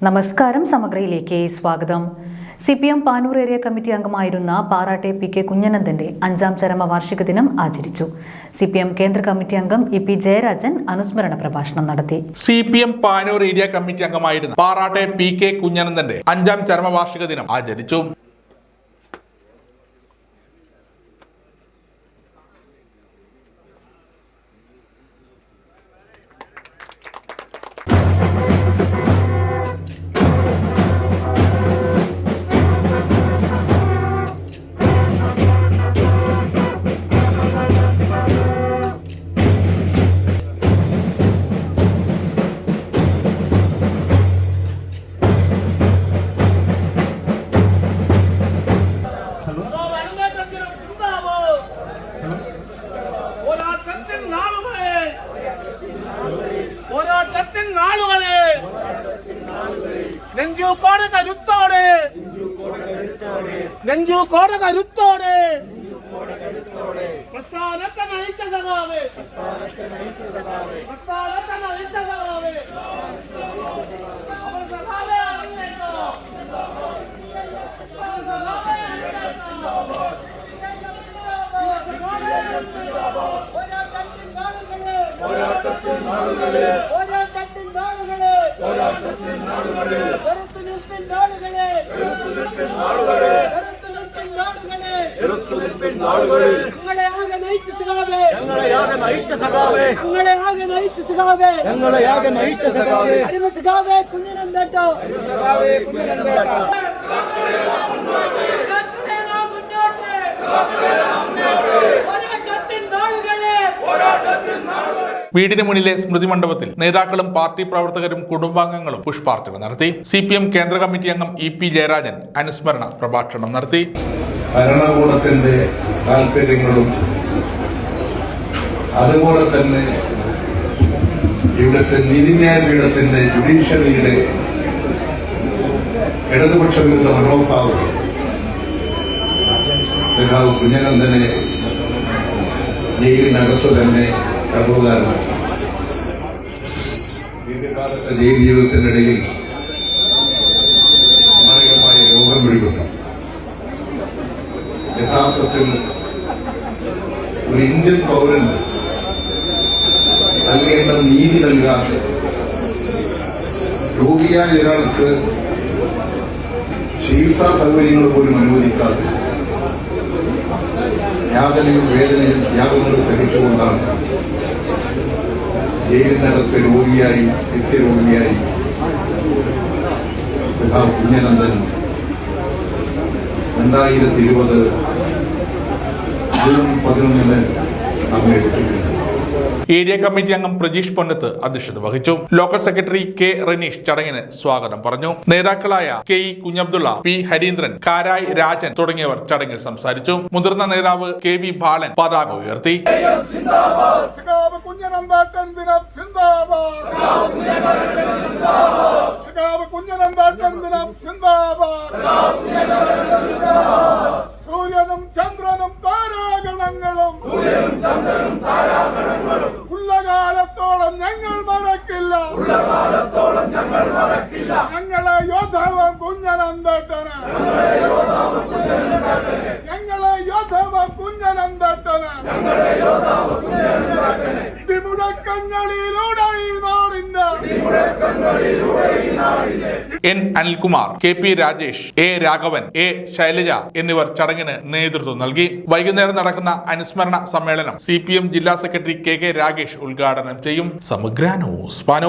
നമസ്കാരം. സമഗ്രയിലേക്ക് സ്വാഗതം. CPM Panoor area committee അംഗമായിരുന്ന പാറാട്ടെ PK കുഞ്ഞനന്ദന്റെ 5ാം ചരമവാർഷിക ദിനം ആചരിച്ചു. CPM കേന്ദ്ര കമ്മിറ്റി അംഗം EP ജയരാജൻ അനുസ്മരണ പ്രഭാഷണം നടത്തി. CPM പാനൂർ ഏരിയ കമ്മിറ്റി അംഗമായിരുന്ന പാറാട്ടെ PK കുഞ്ഞനന്ദന്റെ 5ാം ചരമവാർഷിക ദിനം ആചരിച്ചു. നെഞ്ചുകോട കരുത്തോടെ പ്രസ്ഥാനത്തെ നയിച്ച സഖാവേ, പ്രസ്ഥാനത്തെ നയിച്ച സഖാവേ, അവർ സഖാവേ അറിഞ്ഞേക്കോ, വീടിന് മുന്നിലെ സ്മൃതി മണ്ഡപത്തിൽ നേതാക്കളും പാർട്ടി പ്രവർത്തകരും കുടുംബാംഗങ്ങളും പുഷ്പാർച്ചന നടത്തി. CPM കേന്ദ്ര കമ്മിറ്റി അംഗം EP ജയരാജൻ അനുസ്മരണ പ്രഭാഷണം നടത്തി. ഭരണകൂടത്തിന്റെ താല്പര്യങ്ങളും അതുപോലെ തന്നെ ഇവിടുത്തെ നീതിന്യായപീഠത്തിന്റെ ജുഡീഷ്യറിയുടെ ഇടതുപക്ഷ വിരുദ്ധ മനോഭാവം സഖാവ് കുഞ്ഞനന്ദനെ ജയിലിനകത്തു തന്നെ തടവുകാരനാണ്. ദീർഘകാലത്തെ ജയിൽ ജീവിതത്തിനിടയിൽ മാരകമായ രോഗം പിടിപെട്ടു. യഥാർത്ഥത്തിൽ ഒരു ഇന്ത്യൻ പൗരന് നൽകേണ്ട നീതി നൽകാതെ രോഗിയായ ഒരാൾക്ക് ചികിത്സാ സൗകര്യങ്ങൾ പോലും അനുവദിക്കാതെ യാതനയും വേദനയും ത്യാഗങ്ങളും സഹിച്ചുകൊണ്ടാണ് ജയിലിനകത്ത് രോഗിയായി നിത്യരോഗിയായി സഖാവ് കുഞ്ഞനന്ദൻ 2020 ജൂൺ 11 നമ്മെ വിട്ടിട്ടുണ്ട്. ഏരിയ കമ്മിറ്റി അംഗം പ്രജീഷ് പൊന്നത്ത് അധ്യക്ഷത വഹിച്ചു. ലോക്കൽ സെക്രട്ടറി K റനീഷ് ചടങ്ങിന് സ്വാഗതം പറഞ്ഞു. നേതാക്കളായ KE കുഞ്ഞബ്ദുള്ള, P ഹരീന്ദ്രൻ, കാരായ് രാജൻ തുടങ്ങിയവർ ചടങ്ങിൽ സംസാരിച്ചു. മുതിർന്ന നേതാവ് KV ബാലൻ പതാക ഉയർത്തി. സൂര്യനും ചന്ദ്രനും താരാഗണങ്ങളും ഉള്ളകാലത്തോളം ഞങ്ങൾ മറക്കില്ല, ഞങ്ങളെ യോദ്ധാവ് കുഞ്ഞനന്ദേട്ടന്, ഞങ്ങളെ യോദ്ധാവ് കുഞ്ഞനന്ദേട്ടന് ഇടിമുഴക്കങ്ങളിലൂടെ ഈ നാടിന്റെ N Anilkumar, KP Rajesh, A Raghavan, A Shailaja എന്നിവർ ചടങ്ങിന് നേതൃത്വം നൽകി. വൈകുന്നേരം നടക്കുന്ന അനുസ്മരണ സമ്മേളനം CPM ജില്ലാ സെക്രട്ടറി KK രാഗേഷ് ഉദ്ഘാടനം ചെയ്യും. സമഗ്ര ന്യൂസ് പാനൂർ.